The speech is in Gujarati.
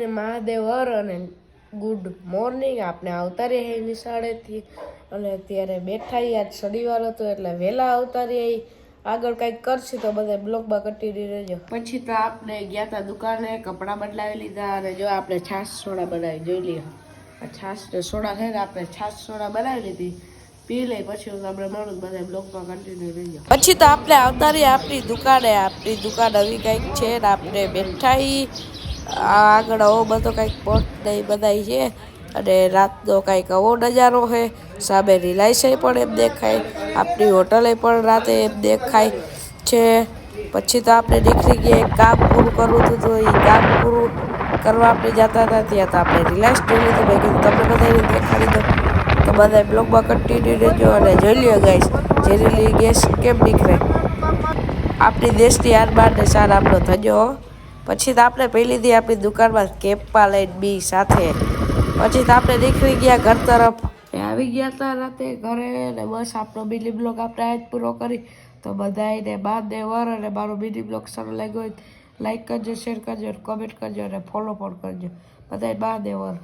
મહાદેવ અને ગુડ મોર્નિંગ. આપણે આવતા રહીએ નિશાળેથી અને અત્યારે બેઠા આજ શનિવાર હતો એટલે વહેલા આવતા રહીએ. આગળ કંઈક કરશે તો બધા બ્લોગમાં કન્ટિન્યુ રહેજો. પછી તો આપણે ગયા હતા દુકાને, કપડાં બદલાવી લીધા અને જો આપણે છાશ સોડા બનાવી જોઈ લઈએ. આ છાશ ને સોડા છે ને આપણે છાશ સોડા બનાવી લીધી, પી લઈ પછી આપણે મળું બધા બ્લોગમાં કન્ટિન્યુ રહેજો. પછી તો આપણે આવતા રહીએ આપણી દુકાને. આપણી દુકાન આવી કંઈક છે ને આપણે બેઠા આગળ આવો બધો કંઈક પોટ ને બધા છે અને રાતનો કંઈક આવો નજારો છે. સામે રિલાયન્સ પણ એમ દેખાય, આપણી હોટલે પણ રાતે એમ દેખાય છે. પછી તો આપણે નીકળી ગયા, એક કામ પૂરું કરવું હતું તો એ કામ પૂરું કરવા આપણે જતા હતા. ત્યાં તો આપણે રિલાયન્સ જોઈ લીધું. મેં કીધું તમને બધાને દેખાડી દો તો બધા બ્લોગમાં કન્ટિન્યુ રહેજો અને જોઈ લ્યો ગાઈસ ઝેરીલી ગેસ કેમ નીકળે. આપણી દેશની આરબાર ને સાર આપણો થજો. પછી તો આપણે પી લીધી આપણી દુકાનમાં કેપમાં લઈને બી સાથે. પછી તો આપણે નીકળી ગયા ઘર તરફ. આવી ગયા હતા રાતે ઘરે ને બસ આપણો મિની બ્લોગ આપણે આજ પૂરો કરી. તો બધાને મહાદેવર અને મારો મિની બ્લોગ સારો લાગ્યો હોય લાઈક કરજો, શેર કરજો, કોમેન્ટ કરજો અને ફોલો પણ કરજો. બધાને મહાદેવર.